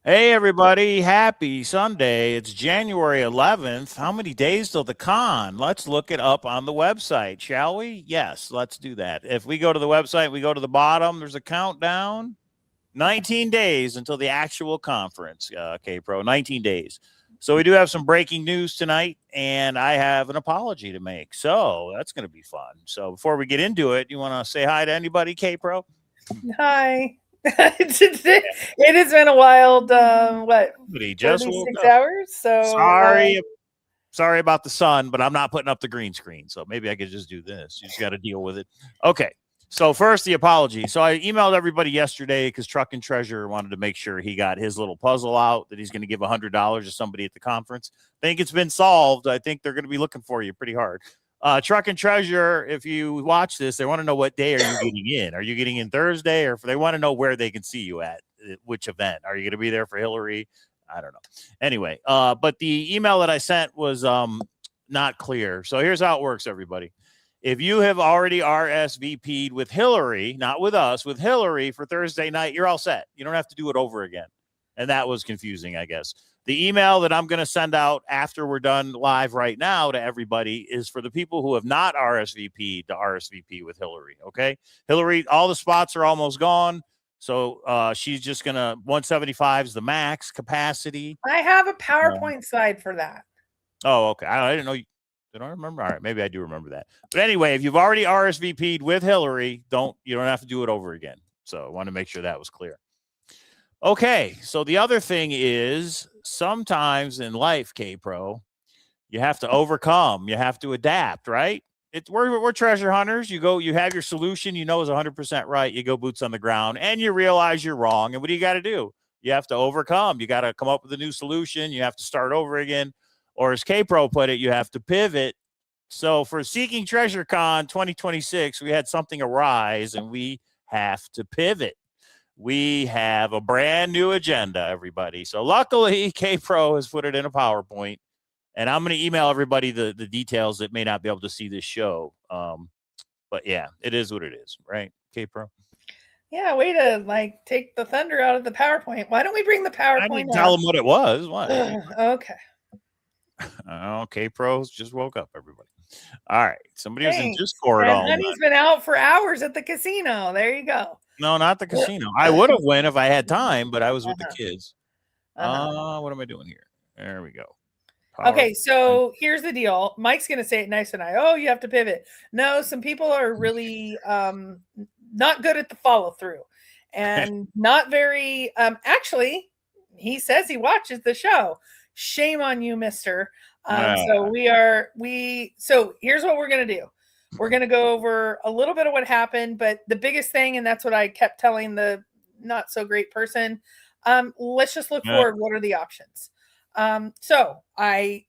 Hey, everybody. Happy Sunday. It's January 11th. How many days till the con? Let's look it up on the website, shall we? Yes, let's do that. If we go to the website, we go to the bottom, there's a countdown. 19 days until the actual conference, K-Pro. 19 days. So we do have some breaking news tonight, and I have an apology to make. So that's going to be fun. So before we get into it, you want to say hi to anybody, K-Pro? Hi. It has been a wild, Somebody just woke 36 up. hours. So, Sorry about the sun, but I'm not putting up the green screen. So maybe I could just do this. You just got to deal with it. Okay. So first, the apology. So I emailed everybody yesterday because Truck and Treasure wanted to make sure he got his little puzzle out that he's going to give $100 to somebody at the conference. I think it's been solved. I think they're going to be looking for you pretty hard. Truck and Treasure, if you watch this, they want to know what day are you getting in? Are you getting in Thursday, or if they want to know where they can see you at which event? Are you going to be there for Hillary? I don't know. Anyway, but the email that I sent was not clear. So here's how it works, everybody. If you have already RSVP'd with Hillary, not with us, with Hillary for Thursday night, you're all set. You don't have to do it over again. And that was confusing, I guess. The email that I'm going to send out after we're done live right now to everybody is for the people who have not RSVP'd to RSVP with Hillary. Okay. Hillary, all the spots are almost gone. So she's just going to 175 is the max capacity. I have a PowerPoint slide for that. Oh, okay. I didn't know. Did I remember? All right, maybe I do remember that. But anyway, if you've already RSVP'd with Hillary, you don't have to do it over again. So I want to make sure that was clear. Okay, so the other thing is sometimes in life, K-Pro, you have to overcome, you have to adapt, right? We're treasure hunters. You have your solution, you know is 100% right. You go boots on the ground, and you realize you're wrong. And what do you got to do? You have to overcome. You got to come up with a new solution. You have to start over again. Or as K-Pro put it, you have to pivot. So for Seeking Treasure Con 2026, we had something arise, and we have to pivot. We have a brand new agenda, everybody. So luckily, K-Pro has put it in a PowerPoint, and I'm going to email everybody the details that may not be able to see this show. But yeah, it is what it is, right, K-Pro? Yeah, way to take the thunder out of the PowerPoint. Why don't we bring the I PowerPoint didn't tell up? them what it was. What? Okay. K-Pros just woke up, everybody. All right. Somebody was in Thanks. Discord And all night. Honey's been out for hours at the casino. There you go. No, not the casino. I would have went if I had time, but I was with the Uh-huh. kids. Uh-huh. What am I doing here? There we go. Okay, PowerPoint. so here's the deal. Mike's going to say it nice and oh, you have to pivot. No, some people are really not good at the follow through and not very actually, he says he watches the show. Shame on you, mister. So here's what we're going to do. We're going to go over a little bit of what happened, but the biggest thing, and that's what I kept telling the not so great person, let's just look forward. What are the options? We have a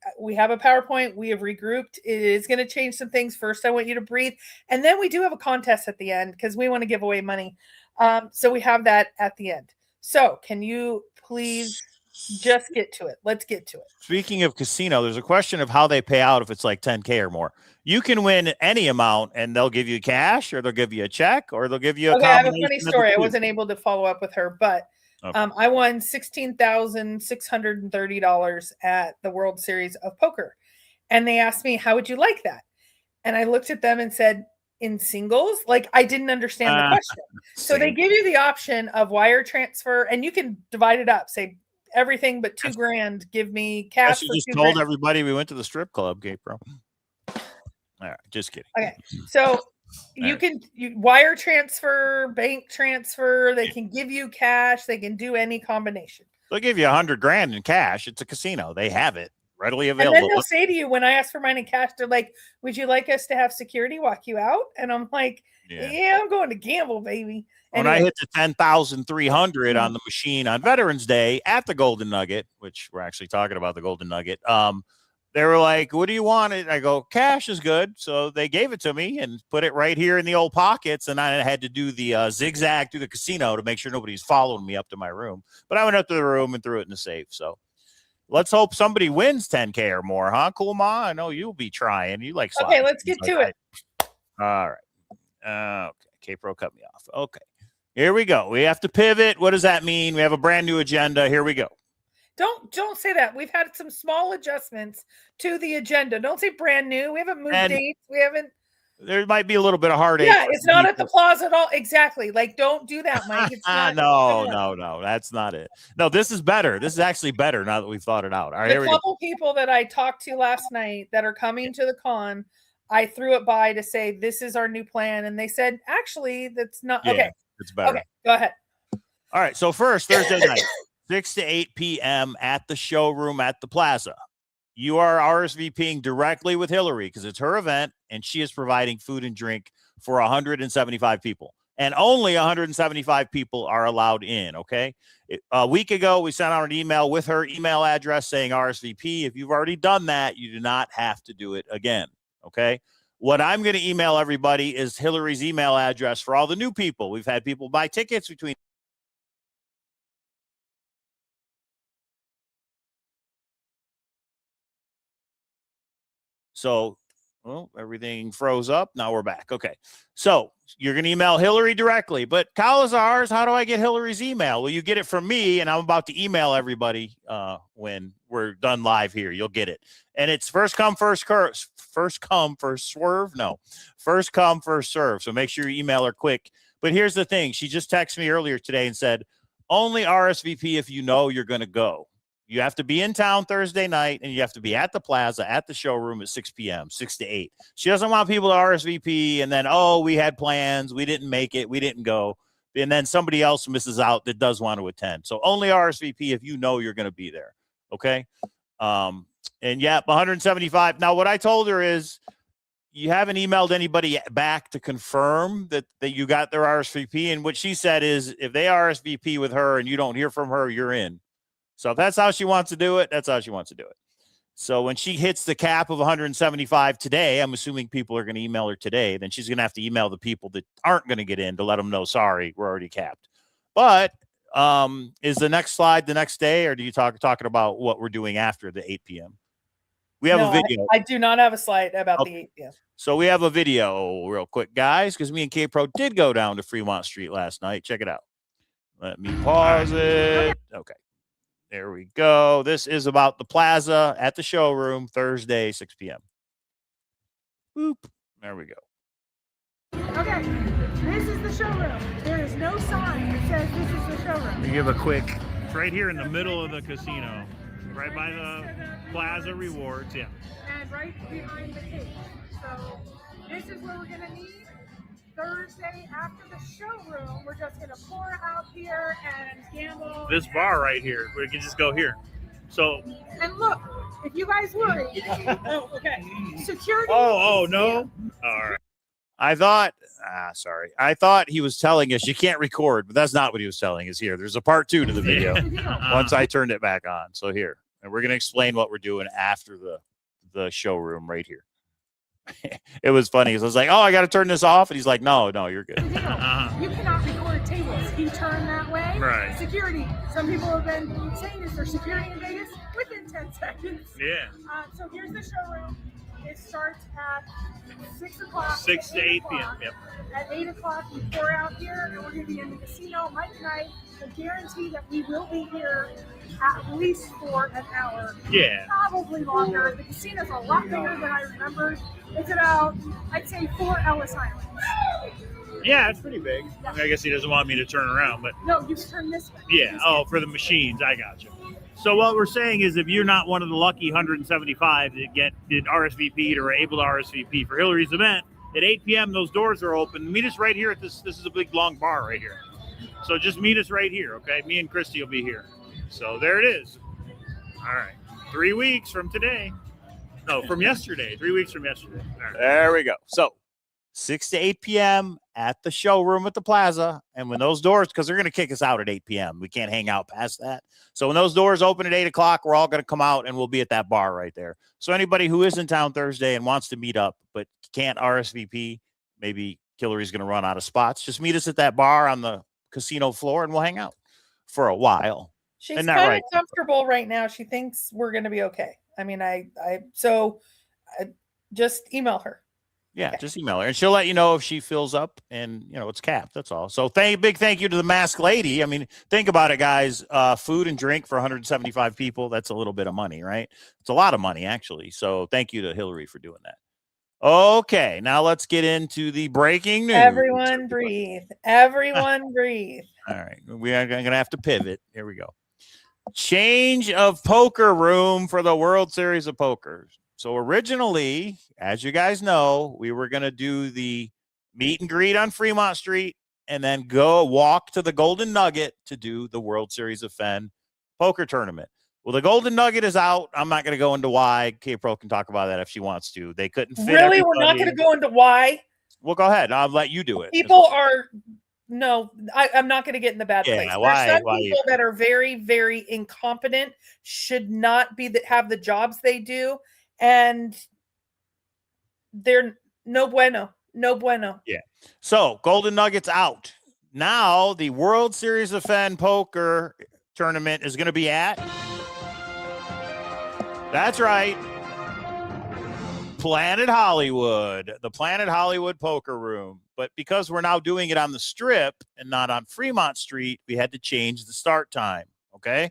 PowerPoint. We have regrouped. It is going to change some things. First, I want you to breathe. And then we do have a contest at the end because we want to give away money. So we have that at the end. So can you please just get to it? Let's get to it. Speaking of casino, there's a question of how they pay out if it's like 10K or more. You can win any amount and they'll give you cash or they'll give you a check or they'll give you a Okay, I have a funny combination of story. the I two. wasn't able to follow up with her, but Okay. I won $16,630 at the World Series of Poker. And they asked me, how would you like that? And I looked at them and said, in singles? Like, I didn't understand the question. So they give you the option of wire transfer, and you can divide it up. Say, everything but $2,000, give me cash. You just told everybody we went to the strip club, Gabriel. All right, just kidding. Okay, so you can wire transfer, bank transfer. They can give you cash. They can do any combination. They'll give you $100,000 in cash. It's a casino. They have it readily available. And then they'll say to you, when I ask for mine in cash, they're like, "Would you like us to have security walk you out?" And I'm like, "Yeah, I'm going to gamble, baby." When I hit the 10,300 on the machine on Veterans Day at the Golden Nugget, which we're actually talking about the Golden Nugget, they were like, "What do you want?" I go, "Cash is good." So they gave it to me and put it right here in the old pockets. And I had to do the zigzag through the casino to make sure nobody's following me up to my room. But I went up to the room and threw it in the safe. So let's hope somebody wins 10K or more, huh? Cool, Ma? I know you'll be trying. You like okay, let's get to it. All right. Okay. K-Pro cut me off. Okay. Here we go. We have to pivot. What does that mean? We have a brand new agenda. Here we go. Don't say that. We've had some small adjustments to the agenda. Don't say brand new. We haven't moved dates. We haven't. There might be a little bit of heartache. Yeah, it's not at the plaza at all. Exactly. Like, don't do that, Mike. It's not. No. That's not it. No, this is better. This is actually better now that we've thought it out. All right, the couple people that I talked to last night that are coming to the con, I threw it by to say this is our new plan, and they said actually that's not okay. It's better. Okay, go ahead. All right. So first Thursday night, 6 to 8 p.m. at the showroom at the plaza. You are RSVPing directly with Hillary because it's her event and she is providing food and drink for 175 people. And only 175 people are allowed in, okay? A week ago, we sent out an email with her email address saying RSVP. If you've already done that, you do not have to do it again, okay? What I'm going to email everybody is Hillary's email address for all the new people. We've had people buy tickets between So, well, everything froze up. Now we're back. Okay. So you're going to email Hillary directly, but Cowlazars, how do I get Hillary's email? Well, you get it from me, and I'm about to email everybody when we're done live here. You'll get it. And it's first come, first swerve. No, first come, first serve. So make sure you email her quick. But here's the thing. She just texted me earlier today and said, only RSVP if you know you're going to go. You have to be in town Thursday night, and you have to be at the plaza, at the showroom at 6 p.m., 6 to 8. She doesn't want people to RSVP, and then, we had plans. We didn't make it. We didn't go. And then somebody else misses out that does want to attend. So only RSVP if you know you're going to be there, okay? And, 175. Now, what I told her is you haven't emailed anybody back to confirm that you got their RSVP, and what she said is if they RSVP with her and you don't hear from her, you're in. So if that's how she wants to do it, that's how she wants to do it. So when she hits the cap of 175 today, I'm assuming people are going to email her today, then she's going to have to email the people that aren't going to get in to let them know, sorry, we're already capped. But is the next slide the next day, or do you talking about what we're doing after the 8 p.m.? We have a video. I do not have a slide about the 8 p.m. So we have a video real quick, guys, because me and K-Pro did go down to Fremont Street last night. Check it out. Let me pause it. Okay. There we go. This is about the plaza at the showroom, Thursday, 6 p.m. Boop. There we go. Okay, this is the showroom. There is no sign that says this is the showroom. We give a quick. It's right here in the middle of the casino, right by the Plaza Rewards. Yeah. And right behind the cage. So this is where we're going to meet. Thursday after the showroom, we're just going to pour out here and gamble. This bar right here, we can just go here. So. And look, if you guys worry. Oh, okay. Security. Oh, no. All right. I thought he was telling us you can't record, but that's not what he was telling us here. There's a part 2 to the video once I turned it back on. So here, and we're going to explain what we're doing after the showroom right here. It was funny. So I was like, I got to turn this off. And he's like, no, you're good. You cannot record tables. You turn that way. Right. Security. Some people have been saying, is there security in Vegas? Within 10 seconds. Yeah. So here's the showroom. It starts at 6 o'clock. 6 to 8 p.m. Yep. At 8 o'clock, we pour out here, and we're going to be in the casino. Mike and I guarantee that we will be here at least for an hour. Yeah. Probably longer. The casino's a lot bigger than I remembered. It's about, I'd say, 4 Ellis Islands. Yeah, it's pretty big. Yeah. I guess he doesn't want me to turn around, but. No, you turn this way. Yeah. For the machines. I got you. So what we're saying is if you're not one of the lucky 175 that did RSVP or are able to RSVP for Hillary's event, at 8 p.m. those doors are open. Meet us right here at this is a big long bar right here. So just meet us right here, okay? Me and Christy will be here. So there it is. All right. 3 weeks from today. No, from yesterday. 3 weeks from yesterday. Right. There we go. So 6 to 8 p.m. at the showroom at the plaza. And when those doors, because they're going to kick us out at 8 p.m. We can't hang out past that. So when those doors open at 8 o'clock, we're all going to come out and we'll be at that bar right there. So anybody who is in town Thursday and wants to meet up but can't RSVP, maybe Hillary's going to run out of spots, just meet us at that bar on the casino floor and we'll hang out for a while. She's kind of comfortable right now. She thinks we're going to be okay. I mean, so just email her. Yeah, just email her, and she'll let you know if she fills up, and it's capped. That's all. So big thank you to the masked lady. I mean, think about it, guys. Food and drink for 175 people. That's a little bit of money, right? It's a lot of money, actually. So thank you to Hillary for doing that. Okay, now let's get into the breaking news. Everyone breathe. Everyone breathe. All right, we are going to have to pivot. Here we go. Change of poker room for the World Series of Poker. So originally, as you guys know, we were going to do the meet and greet on Fremont Street and then go walk to the Golden Nugget to do the World Series of Fen poker tournament. Well, the Golden Nugget is out. I'm not going to go into why. K-Pro can talk about that if she wants to. They couldn't fit Really? everybody. We're not going to go into why? Well, go ahead. I'll let you do it. People are... No, I'm not going to get in the bad place. Why? There's some people that are very, very incompetent, should not be have the jobs they do, and they're no bueno. No bueno. Yeah. So Golden Nugget's out. Now the World Series of Fen Poker tournament is going to be at. That's right. Planet Hollywood, the Planet Hollywood Poker Room. But because we're now doing it on the Strip and not on Fremont Street, we had to change the start time. Okay.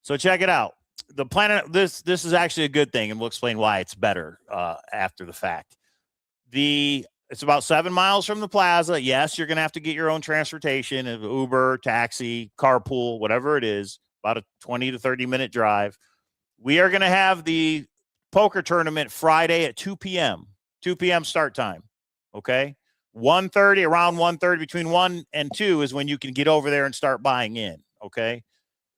So check it out. The Planet, this is actually a good thing, and we'll explain why it's better after the fact. It's about 7 miles from the plaza. Yes, you're going to have to get your own transportation, Uber, taxi, carpool, whatever it is, about a 20 to 30-minute drive. We are going to have the poker tournament Friday at 2 p.m. 2 p.m. start time. Okay. 1:30, around 1:30, between 1 and 2 is when you can get over there and start buying in. Okay.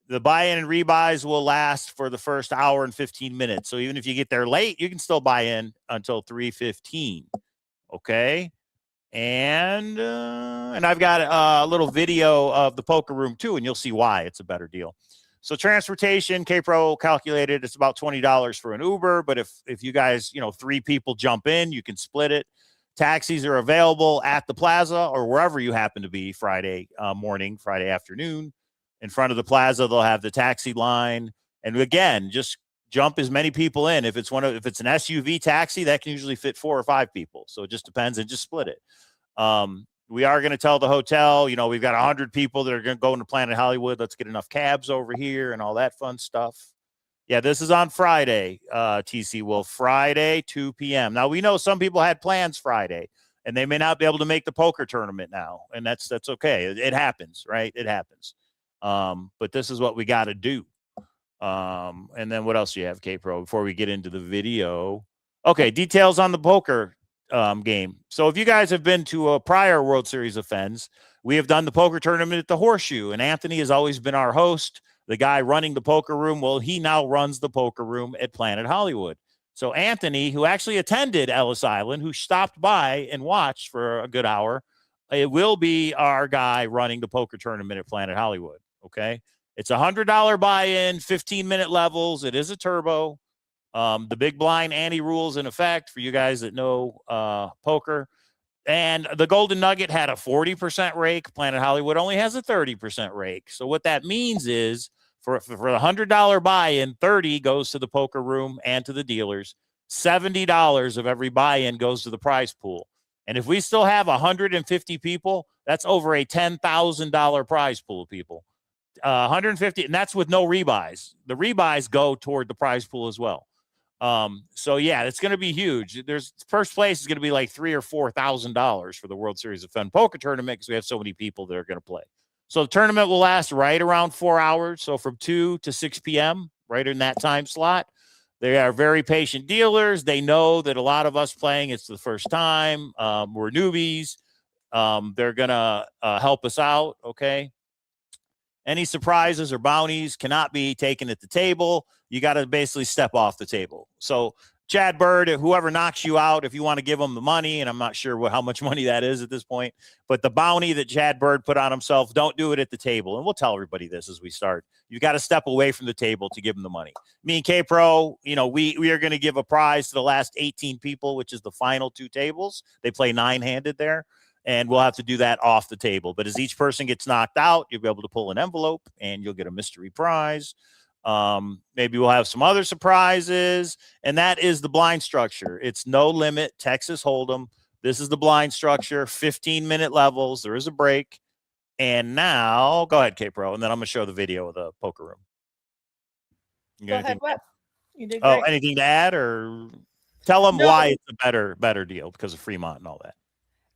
The buy-in and rebuys will last for the first hour and 15 minutes. So even if you get there late, you can still buy in until 3:15. Okay. And I've got a little video of the poker room too, and you'll see why it's a better deal. So transportation, K-Pro calculated it's about $20 for an Uber, but if you guys, 3 people jump in, you can split it. Taxis are available at the plaza or wherever you happen to be Friday morning, Friday afternoon. In front of the plaza, they'll have the taxi line. And again, just jump as many people in. If it's an SUV taxi, that can usually fit 4 or 5 people. So it just depends, and just split it. We are going to tell the hotel, we've got 100 people that are going to go into Planet Hollywood. Let's get enough cabs over here and all that fun stuff. Yeah, this is on Friday, TC Wolf. Friday, 2 p.m. Now, we know some people had plans Friday, and they may not be able to make the poker tournament now, and that's okay. It happens, right? It happens. But this is what we got to do. And then what else do you have, K-Pro, before we get into the video? Okay, details on the poker game. So if you guys have been to a prior World Series of Fens, we have done the poker tournament at the Horseshoe, and Anthony has always been our host. The guy running the poker room, well, he now runs the poker room at Planet Hollywood. So Anthony, who actually attended Ellis Island, who stopped by and watched for a good hour, it will be our guy running the poker tournament at Planet Hollywood. Okay. It's $100 buy-in, 15-minute levels. It is a turbo. The big blind ante rules in effect for you guys that know poker. And the Golden Nugget had a 40% rake. Planet Hollywood only has a 30% rake. So what that means is for the $100 buy-in, 30 goes to the poker room and to the dealers. $70 of every buy-in goes to the prize pool. And if we still have 150 people, that's over a $10,000 prize pool, people. 150, and that's with no rebuys. The rebuys go toward the prize pool as well. So yeah, it's going to be huge. First place is going to be like $3,000 or $4,000 for the World Series of Fun Poker Tournament because we have so many people that are going to play. So the tournament will last right around 4 hours. So from 2 to 6 p.m., right in that time slot. They are very patient dealers. They know that a lot of us playing, it's the first time. We're newbies. They're going to help us out. Okay. Any surprises or bounties cannot be taken at the table. You got to basically step off the table. So Chad Bird, whoever knocks you out, if you want to give them the money, and I'm not sure how much money that is at this point, but the bounty that Chad Bird put on himself, don't do it at the table. And we'll tell everybody this as we start. You got to step away from the table to give them the money. Me and K-Pro, we are going to give a prize to the last 18 people, which is the final 2 tables. They play 9-handed there. And we'll have to do that off the table. But as each person gets knocked out, you'll be able to pull an envelope and you'll get a mystery prize. Maybe we'll have some other surprises, and that is the blind structure. It's no limit Texas Hold'em. This is the blind structure, 15-minute levels. There is a break. And now, go ahead, K-Pro, and then I'm going to show the video of the poker room. Go ahead, Wes. You did Oh, great. anything to add, or tell them why it's a better deal because of Fremont and all that?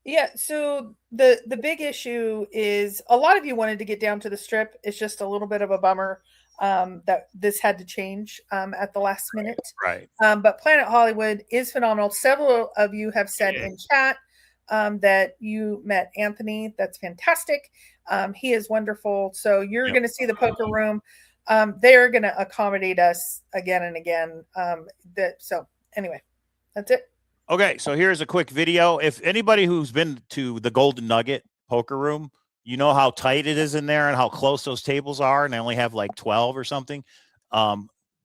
Yeah, so the big issue is a lot of you wanted to get down to the Strip. It's just a little bit of a bummer that this had to change at the last minute. Right. But Planet Hollywood is phenomenal. Several of you have said in chat that you met Anthony. That's fantastic. He is wonderful. So you're going to see the poker room. They are going to accommodate us again and again. So anyway, that's it. Okay, so here's a quick video. If anybody who's been to the Golden Nugget poker room, you know how tight it is in there and how close those tables are, and they only have like 12 or something.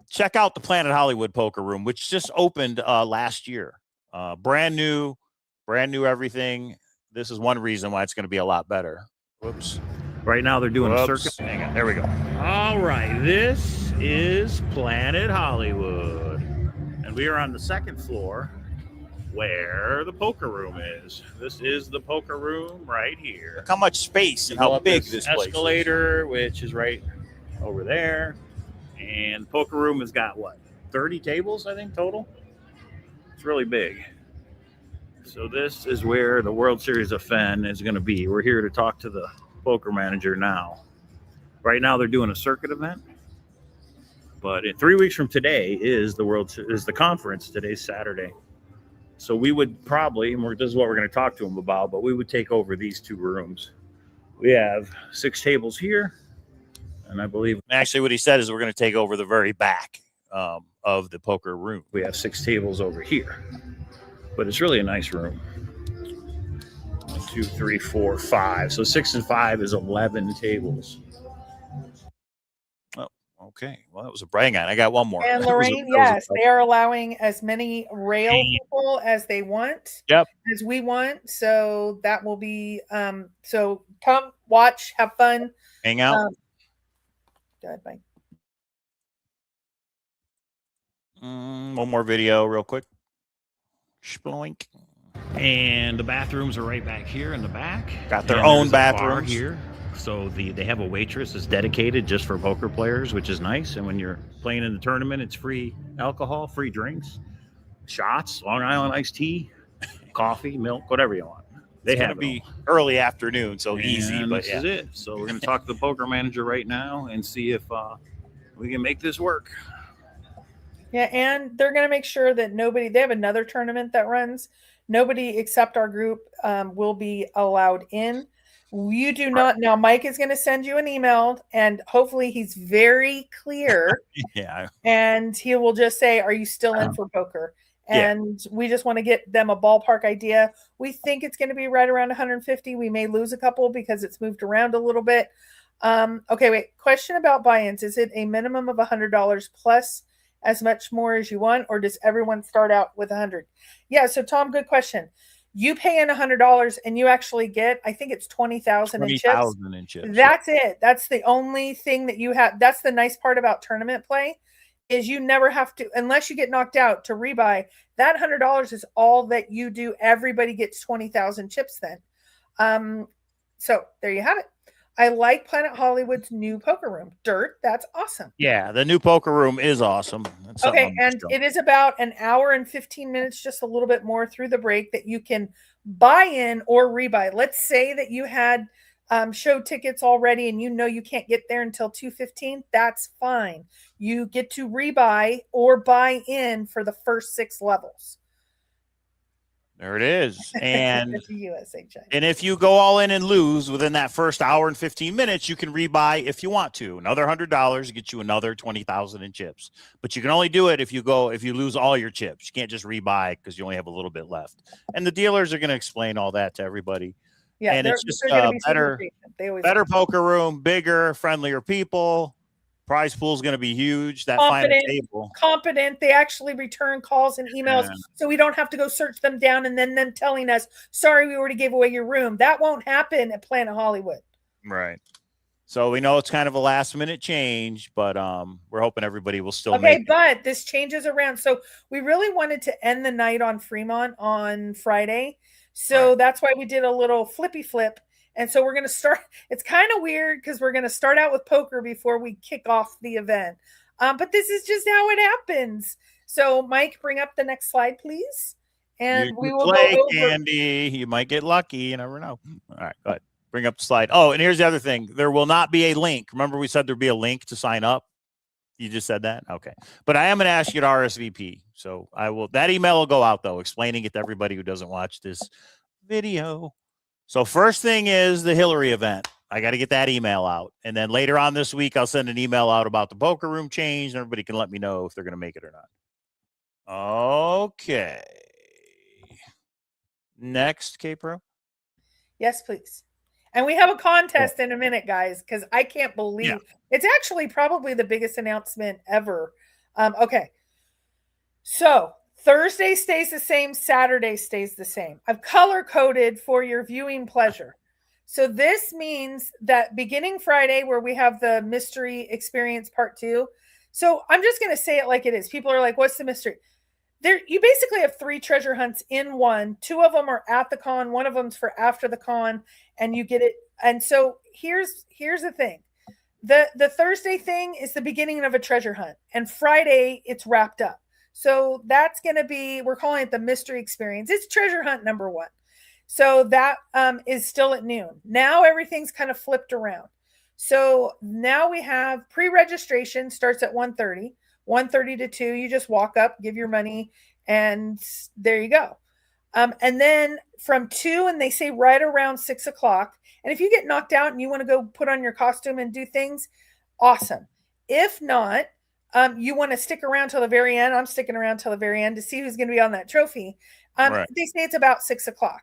Check out the Planet Hollywood poker room, which just opened last year. Brand new everything. This is one reason why it's going to be a lot better. Whoops. Right now they're doing a circuit. Hang on. There we go. All right, this is Planet Hollywood. And we are on the second floor where the poker room is. This is the poker room right here. Look how much space and how big this place is. Escalator, which is right over there. And the poker room has got, what, 30 tables, I think, total? It's really big. So this is where the World Series of Fen is going to be. We're here to talk to the poker manager now. Right now they're doing a circuit event. But in 3 weeks from today is the conference. Today's Saturday. So we would probably, and this is what we're going to talk to them about, but we would take over these two rooms. We have 6 tables here, and I believe actually what he said is we're going to take over the very back of the poker room. We have 6 tables over here, but it's really a nice room. 1, 2, 3, 4, 5. So 6 and 5 is 11 tables. Okay, well, that was a brag on. I got one more. And Lorraine, yes, they are allowing as many rail people as they want. Yep. As we want. So that will be, so come, watch, have fun. Hang out. Go ahead, Mike. One more video real quick. Sploink. And the bathrooms are right back here in the back. Got their own bathrooms here. So they have a waitress that's dedicated just for poker players, which is nice. And when you're playing in the tournament, it's free alcohol, free drinks, shots, Long Island iced tea, coffee, milk, whatever you want. They have to be early afternoon, so easy. But this is it. So we're going to talk to the poker manager right now and see if we can make this work. Yeah, and they're going to make sure that they have another tournament that runs. Nobody except our group will be allowed in. You do not. Now, Mike is going to send you an email, and hopefully he's very clear. Yeah. And he will just say, are you still in for poker? And we just want to get them a ballpark idea. We think it's going to be right around 150. We may lose a couple because it's moved around a little bit. Okay, wait. Question about buy-ins. Is it a minimum of $100 plus as much more as you want, or does everyone start out with 100? Yeah, so Tom, good question. You pay in $100 and you actually get, I think it's 20,000 in chips. 20,000 in chips. That's it. That's the only thing that you have. That's the nice part about tournament play is you never have to, unless you get knocked out, to rebuy. That $100 is all that you do. Everybody gets 20,000 chips then. So there you have it. I like Planet Hollywood's new poker room. Dirt, that's awesome. Yeah, the new poker room is awesome. Okay, and it is about an hour and 15 minutes, just a little bit more through the break that you can buy in or rebuy. Let's say that you had show tickets already and you know you can't get there until 2:15. That's fine. You get to rebuy or buy in for the first 6 levels. There it is. And USHI. And if you go all in and lose within that first hour and 15 minutes, you can rebuy if you want to. Another $100 gets you another 20,000 in chips. But you can only do it if you lose all your chips. You can't just rebuy because you only have a little bit left. And the dealers are going to explain all that to everybody. Yeah, and it's just better poker room, bigger, friendlier people. Prize pool is going to be huge. That final table. Competent. They actually return calls and emails, so we don't have to go search them down and then them telling us, sorry, we already gave away your room. That won't happen at Planet Hollywood. Right. So we know it's kind of a last minute change, but we're hoping everybody will still Okay, make it. but this changes around. So we really wanted to end the night on Fremont on Friday. So that's why we did a little flippy flip. And so we're going to start. It's kind of weird because we're going to start out with poker before we kick off the event. But this is just how it happens. So Mike, bring up the next slide, please. And we will play, go over. Candy. You might get lucky. You never know. All right, go ahead. Bring up the slide. Oh, and here's the other thing. There will not be a link. Remember we said there'd be a link to sign up? You just said that? Okay. But I am going to ask you to RSVP. So I will. That email will go out, though, explaining it to everybody who doesn't watch this video. So first thing is the Hillary event. I got to get that email out. And then later on this week, I'll send an email out about the poker room change, and everybody can let me know if they're going to make it or not. Okay. Next, K-Pro. Yes, please. And we have a contest in a minute, guys, because I can't believe it's actually probably the biggest announcement ever. Okay. So Thursday stays the same. Saturday stays the same. I've color coded for your viewing pleasure. So this means that beginning Friday, where we have the mystery experience part 2. So I'm just going to say it like it is. People are like, what's the mystery? There, you basically have 3 treasure hunts in one. 2 of them are at the con. 1 of them's for after the con, and you get it. And so here's the thing. The Thursday thing is the beginning of a treasure hunt, and Friday it's wrapped up. So that's going to be, we're calling it the mystery experience. It's treasure hunt number 1. So that is still at noon. Now everything's kind of flipped around. So now we have pre-registration starts at 1:30. 1:30 to 2, you just walk up, give your money, and there you go. And then from 2, and they say right around 6 o'clock. And if you get knocked out and you want to go put on your costume and do things, awesome. If not, you want to stick around till the very end. I'm sticking around till the very end to see who's going to be on that trophy. They say it's about 6 o'clock.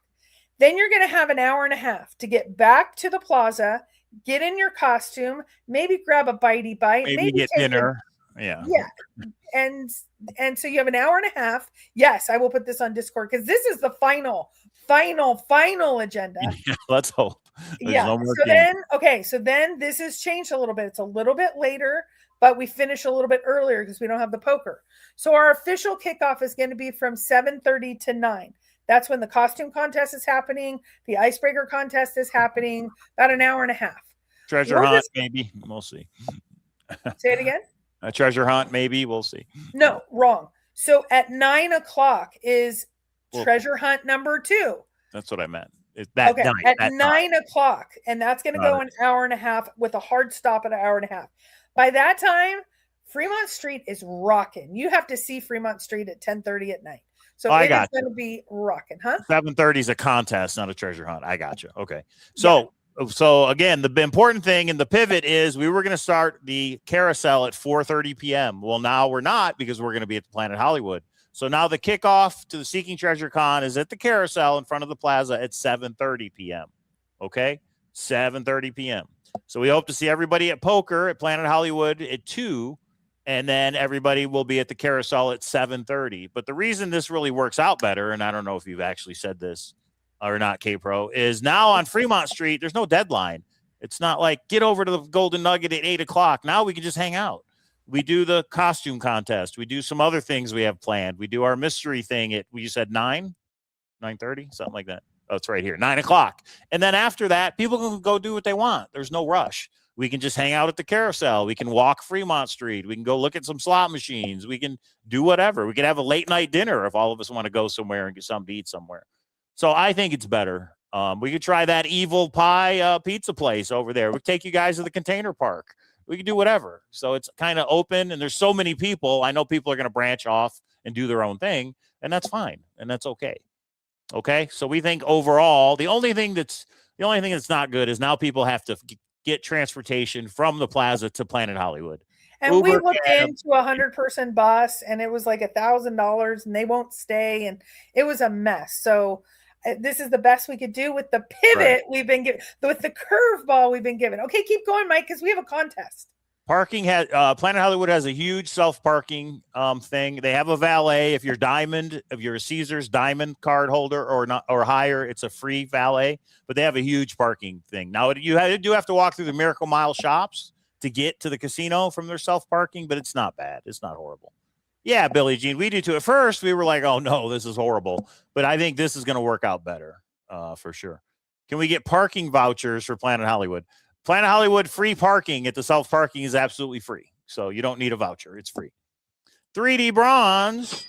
Then you're going to have an hour and a half to get back to the plaza, get in your costume, maybe grab a bitey bite, maybe get dinner. Yeah. And so you have an hour and a half. Yes, I will put this on Discord because this is the final agenda. Yeah, let's hope. So then this has changed a little bit. It's a little bit later, but we finish a little bit earlier because we don't have the poker. So our official kickoff is going to be from 7:30 to 9. That's when the costume contest is happening. The icebreaker contest is happening. About an hour and a half. Treasure hunt, maybe. We'll see. Say it again. A treasure hunt, maybe. We'll see. No, wrong. So at 9 o'clock is treasure hunt number 2. That's what I meant. It's that night. At 9 o'clock. And that's going to go an hour and a half with a hard stop at an hour and a half. By that time, Fremont Street is rocking. You have to see Fremont Street at 10:30 at night. So it's going to be rocking, huh? 7:30 is a contest, not a treasure hunt. I got you. Okay. So again, the important thing in the pivot is we were going to start the carousel at 4:30 p.m. Well, now we're not because we're going to be at the Planet Hollywood. So now the kickoff to the Seeking Treasure Con is at the carousel in front of the plaza at 7:30 p.m. Okay, 7:30 p.m. So we hope to see everybody at poker at Planet Hollywood at 2, and then everybody will be at the carousel at 7:30. But the reason this really works out better, and I don't know if you've actually said this or not, K-Pro, is now on Fremont Street, there's no deadline. It's not like get over to the Golden Nugget at 8 o'clock. Now we can just hang out. We do the costume contest. We do some other things we have planned. We do our mystery thing at, you said 9:30, something like that. Oh, it's right here, 9 o'clock. And then after that, people can go do what they want. There's no rush. We can just hang out at the carousel. We can walk Fremont Street. We can go look at some slot machines. We can do whatever. We can have a late night dinner if all of us want to go somewhere and get something to eat somewhere. So I think it's better. We could try that Evil Pie pizza place over there. We'll take you guys to the Container Park. We can do whatever. So it's kind of open, and there's so many people. I know people are going to branch off and do their own thing, and that's fine, and that's okay. Okay, so we think overall, the only thing that's not good is now people have to get transportation from the plaza to Planet Hollywood. And Uber, we looked into a 100-person bus, and it was like $1,000, and they won't stay, and it was a mess. So this is the best we could do with the pivot we've been given, with the curveball we've been given. Okay, keep going, Mike, because we have a contest. Parking has Planet Hollywood has a huge self-parking thing. They have a valet. If you're a Caesars Diamond card holder or not or higher, it's a free valet. But they have a huge parking thing. Now you do have to walk through the Miracle Mile shops to get to the casino from their self-parking, but it's not bad. It's not horrible. Yeah, Billie Jean, we do too. At first, we were like, "Oh no, this is horrible," but I think this is going to work out better for sure. Can we get parking vouchers for Planet Hollywood? Planet Hollywood free parking at the self-parking is absolutely free. So you don't need a voucher. It's free. 3D bronze,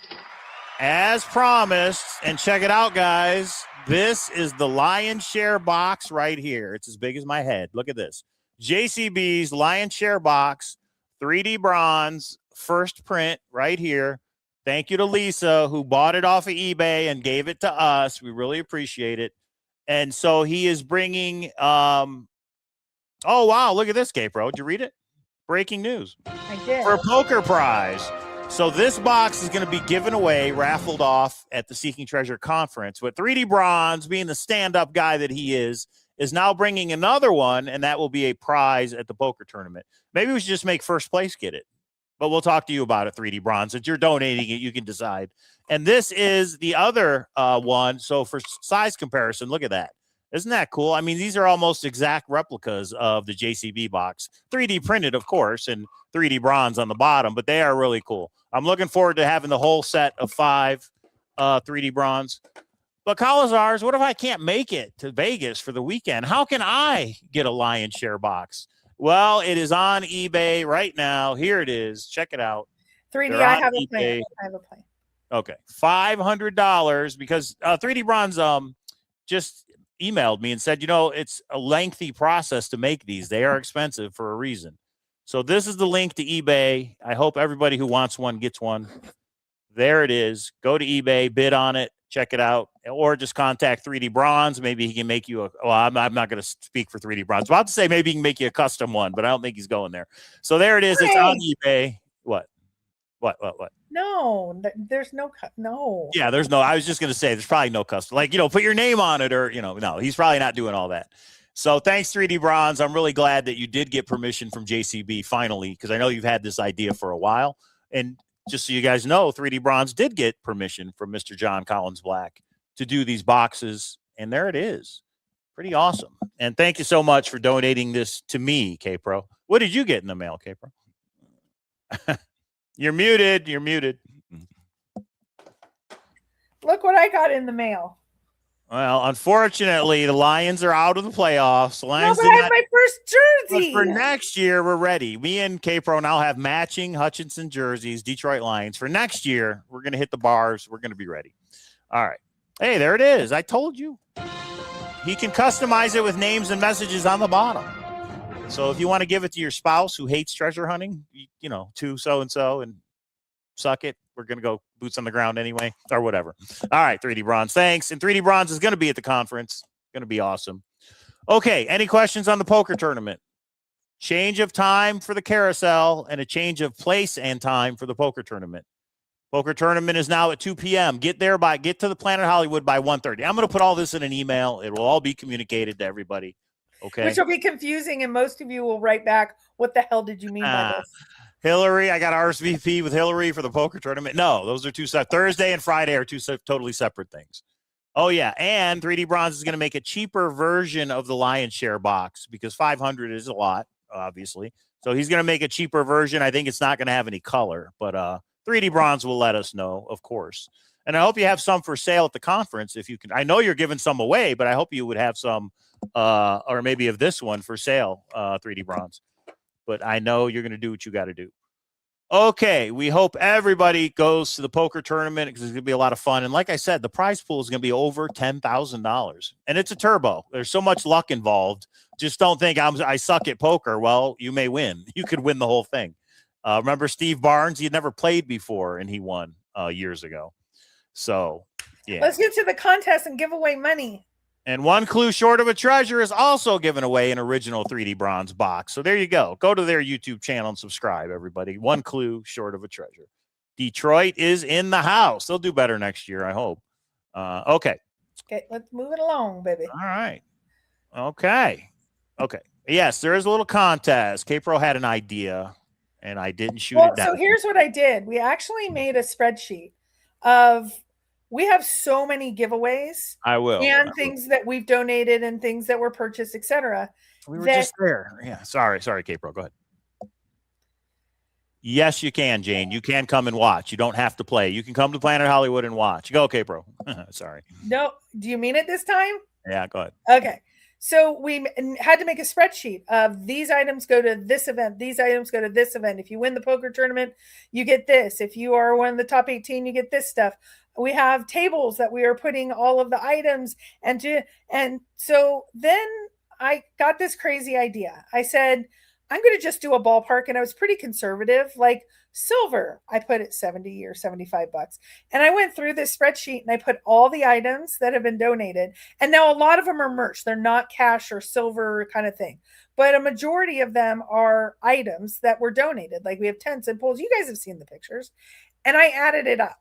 as promised. And check it out, guys. This is the lion's share box right here. It's as big as my head. Look at this. JCB's lion's share box, 3D bronze, first print right here. Thank you to Lisa, who bought it off of eBay and gave it to us. We really appreciate it. And so he is bringing oh, wow. Look at this, K-Pro. Did you read it? Breaking news. I did. For a poker prize. So this box is going to be given away, raffled off at the Seeking Treasure conference. But 3D Bronze, being the stand-up guy that he is now bringing another one, and that will be a prize at the poker tournament. Maybe we should just make first place get it. But we'll talk to you about it, 3D Bronze. Since you're donating it, you can decide. And this is the other one. So for size comparison, look at that. Isn't that cool? I mean, these are almost exact replicas of the JCB box. 3D printed, of course, and 3D bronze on the bottom, but they are really cool. I'm looking forward to having the whole set of 5 3D bronze. But Cowlazars, what if I can't make it to Vegas for the weekend? How can I get a lion's share box? Well, it is on eBay right now. Here it is. Check it out. 3D, I have a plan. Okay. $500 because 3D bronze just emailed me and said, it's a lengthy process to make these. They are expensive for a reason. So this is the link to eBay. I hope everybody who wants one gets one. There it is. Go to eBay, bid on it, check it out, or just contact 3D Bronze. Maybe he can make you I'm not going to speak for 3D Bronze. I'm about to say maybe he can make you a custom one, but I don't think he's going there. So there it is. It's on eBay. What? No, there's no. Yeah, there's no. I was just going to say there's probably no custom. Put your name on it or, no, he's probably not doing all that. So thanks, 3D Bronze. I'm really glad that you did get permission from JCB finally, because I know you've had this idea for a while. And just so you guys know, 3D Bronze did get permission from Mr. John Collins Black to do these boxes. And there it is. Pretty awesome. And thank you so much for donating this to me, K-Pro. What did you get in the mail, K-Pro? You're muted. Look what I got in the mail. Well, unfortunately, the Lions are out of the playoffs. No, but I have my first jersey. But for next year, we're ready. Me and K-Pro now have matching Hutchinson jerseys, Detroit Lions. For next year, we're going to hit the bars. We're going to be ready. All right. Hey, there it is. I told you. He can customize it with names and messages on the bottom. So if you want to give it to your spouse who hates treasure hunting, to so-and-so and suck it, we're going to go boots on the ground anyway, or whatever. All right, 3D Bronze, thanks. And 3D Bronze is going to be at the conference. Going to be awesome. Okay, any questions on the poker tournament? Change of time for the carousel and a change of place and time for the poker tournament. Poker tournament is now at 2 p.m. Get to the Planet Hollywood by 1:30. I'm going to put all this in an email. It will all be communicated to everybody. Okay. Which will be confusing, and most of you will write back, what the hell did you mean by this? Hillary, I got RSVP with Hillary for the poker tournament. No, those are two separate. Thursday and Friday are two totally separate things. Oh, yeah. And 3D Bronze is going to make a cheaper version of the lion's share box because 500 is a lot, obviously. So he's going to make a cheaper version. I think it's not going to have any color, but 3D Bronze will let us know, of course. And I hope you have some for sale at the conference if you can. I know you're giving some away, but I hope you would have some or maybe of this one for sale, 3D Bronze. But I know you're going to do what you got to do. Okay, we hope everybody goes to the poker tournament because it's going to be a lot of fun. And like I said, the prize pool is going to be over $10,000. And it's a turbo. There's so much luck involved. Just don't think I suck at poker. Well, you may win. You could win the whole thing. Remember Steve Barnes? He had never played before, and he won years ago. So, yeah. Let's get to the contest and give away money. And one clue short of a treasure is also giving away an original 3D Bronze box. So there you go. Go to their YouTube channel and subscribe, everybody. One clue short of a treasure. Detroit is in the house. They'll do better next year, I hope. Okay. Okay, let's move it along, baby. All right. Okay. Yes, there is a little contest. K-Pro had an idea, and I didn't shoot Well, it down. so here's what I did. We actually made a spreadsheet of, we have so many giveaways I will. and things that we've donated and things that were purchased, etc. We were just there. Yeah. Sorry, K-Pro. Go ahead. Yes, you can, Jane. You can come and watch. You don't have to play. You can come to Planet Hollywood and watch. Go, K-Pro. Sorry. No, do you mean it this time? Yeah, go ahead. Okay. So we had to make a spreadsheet of these items go to this event. These items go to this event. If you win the poker tournament, you get this. If you are one of the top 18, you get this stuff. We have tables that we are putting all of the items and so then I got this crazy idea. I said, I'm going to just do a ballpark, and I was pretty conservative, like silver. I put it 70 or $75. And I went through this spreadsheet and I put all the items that have been donated. And now a lot of them are merch. They're not cash or silver kind of thing, but a majority of them are items that were donated. Like we have tents and poles. You guys have seen the pictures. And I added it up.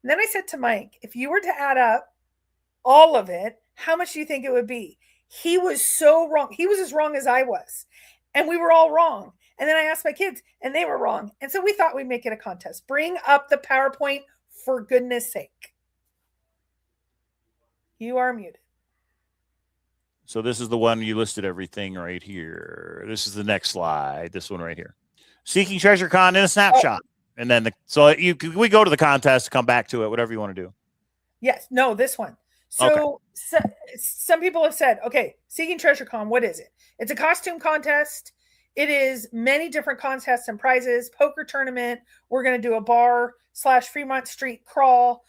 And then I said to Mike, if you were to add up all of it, how much do you think it would be? He was so wrong. He was as wrong as I was. And we were all wrong. And then I asked my kids and they were wrong. And so we thought we'd make it a contest. Bring up the PowerPoint for goodness sake. You are muted. So this is the one you listed everything right here. This is the next slide. This one right here. Seeking Treasure Con in a snapshot. And then we go to the contest, come back to it, whatever you want to do. Yes. No, this one. So, some people have said, okay, Seeking Treasure Con, what is it? It's a costume contest. It is many different contests and prizes, poker tournament. We're going to do a bar/Fremont Street crawl.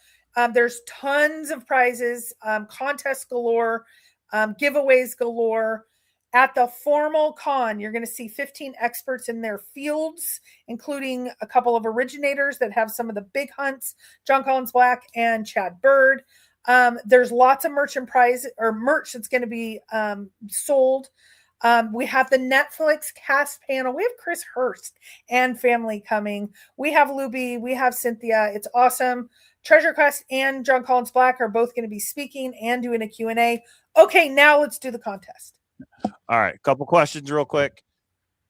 There's tons of prizes, contests galore, giveaways galore. At the formal con, you're going to see 15 experts in their fields, including a couple of originators that have some of the big hunts, John Collins Black and Chad Bird. There's lots of merch that's going to be sold. We have the Netflix cast panel. We have Chris Hurst and family coming. We have Luby. We have Cynthia. It's awesome. Treasure Quest and John Collins Black are both going to be speaking and doing a Q&A. Okay, now let's do the contest. All right, a couple questions real quick.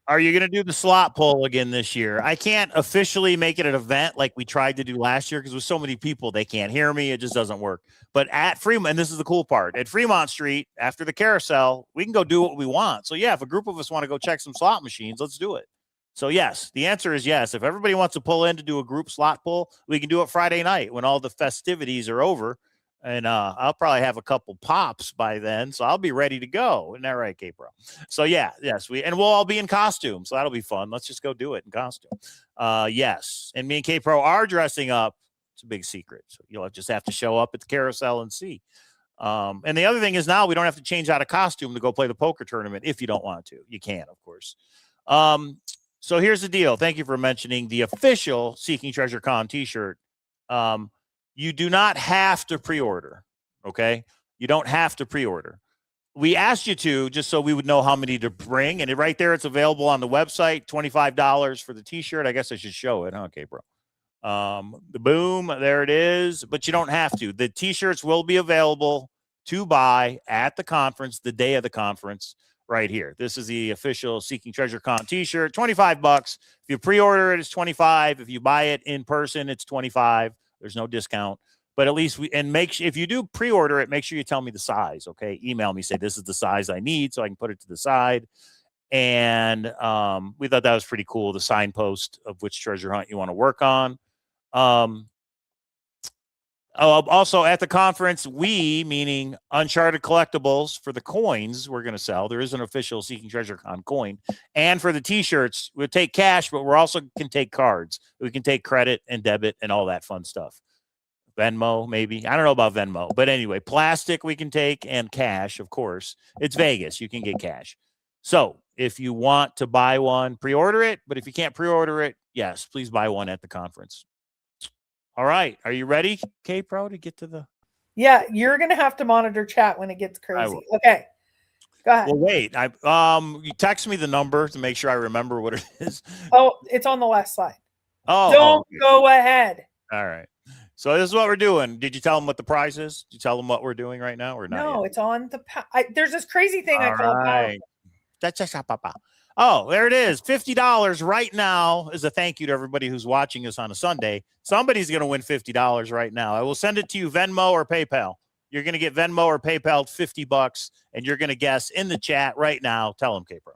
Are you going to do the slot pull again this year? I can't officially make it an event like we tried to do last year because with so many people, they can't hear me. It just doesn't work. But at Fremont, and this is the cool part, at Fremont Street, after the carousel, we can go do what we want. So, yeah, if a group of us want to go check some slot machines, let's do it. So, yes, the answer is yes. If everybody wants to pull in to do a group slot pull, we can do it Friday night when all the festivities are over. And I'll probably have a couple pops by then, so I'll be ready to go. Isn't that right, K-Pro? So yes, we'll all be in costume, so that'll be fun. Let's just go do it in costume. Yes, and me and K-Pro are dressing up. It's a big secret, so you'll just have to show up at the carousel and see. And the other thing is now we don't have to change out of costume to go play the poker tournament if you don't want to. You can, of course. So here's the deal. Thank you for mentioning the official Seeking Treasure Con T-shirt. You do not have to pre-order, okay? You don't have to pre-order. We asked you to just so we would know how many to bring, and right there, it's available on the website, $25 for the T-shirt. I guess I should show it, huh, okay, bro? The boom, there it is, but you don't have to. The T-shirts will be available to buy at the conference, the day of the conference, right here. This is the official Seeking Treasure Con T-shirt, $25. If you pre-order it, it's $25. If you buy it in person, it's $25. There's no discount, but at least if you do pre-order it, make sure you tell me the size. Okay. Email me, say this is the size I need so I can put it to the side. And we thought that was pretty cool. The signpost of which treasure hunt you want to work on. Also at the conference, meaning Uncharted Collectibles for the coins we're going to sell. There is an official Seeking Treasure Con coin. And for the T-shirts, we'll take cash, but we're also can take cards. We can take credit and debit and all that fun stuff. Venmo, maybe. I don't know about Venmo. But anyway, plastic we can take and cash, of course. It's Vegas. You can get cash. So if you want to buy one, pre-order it. But if you can't pre-order it, yes, please buy one at the conference. All right. Are you ready, K-Pro, to get to the... Yeah, you're going to have to monitor chat when it gets crazy. Okay. Go ahead. Well, wait. You text me the number to make sure I remember what it is. Oh, it's on the last slide. Oh. Don't go ahead. All right. So this is what we're doing. Did you tell them what the prize is? Did you tell them what we're doing right now or not? No, yet? It's on the... there's this crazy thing I call... Right. Oh, there it is. $50 right now is a thank you to everybody who's watching us on a Sunday. Somebody's going to win $50 right now. I will send it to you Venmo or PayPal. You're going to get Venmo or PayPal $50, and you're going to guess in the chat right now. Tell them, K-Pro.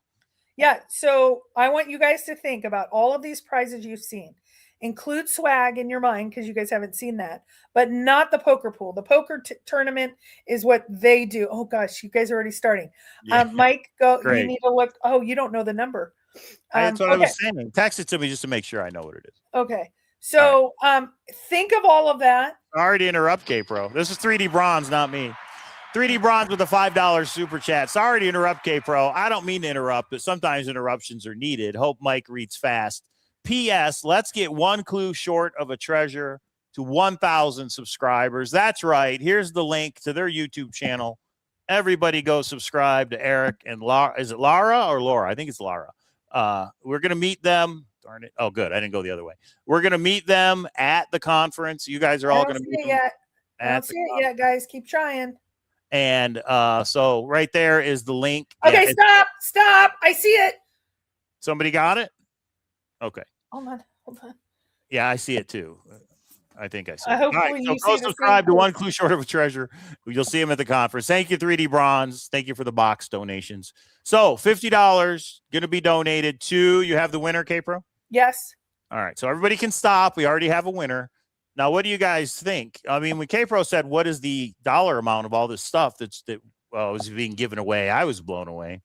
Yeah. So I want you guys to think about all of these prizes you've seen. Include swag in your mind because you guys haven't seen that, but not the poker pool. The poker tournament is what they do. Oh gosh, you guys are already starting. Yeah. Mike, go. Great. You need to look. Oh, you don't know the number. That's what I was saying. Text it to me just to make sure I know what it is. Okay. So think of all of that. Sorry to interrupt, K-Pro. This is 3D Bronze, not me. 3D Bronze with a $5 super chat. Sorry to interrupt, K-Pro. I don't mean to interrupt, but sometimes interruptions are needed. Hope Mike reads fast. P.S. Let's get one clue short of a treasure to 1,000 subscribers. That's right. Here's the link to their YouTube channel. Everybody go subscribe to Eric and Laura. Is it Lara or Laura? I think it's Lara. We're going to meet them. Darn it. Oh, good. I didn't go the other way. We're going to meet them at the conference. You guys are all going to meet them. I don't see it yet, guys. Keep trying. And so right there is the link. Okay, stop. I see it. Somebody got it? Okay. Hold on. Yeah, I see it too. I think I see it. All right, so go subscribe to One Clue Short of a Treasure. You'll see him at the conference. Thank you, 3D Bronze. Thank you for the box donations. So $50 going to be donated to, you have the winner, K-Pro? Yes. All right, so everybody can stop. We already have a winner. Now, what do you guys think? I mean, when K-Pro said, what is the dollar amount of all this stuff that was being given away, I was blown away.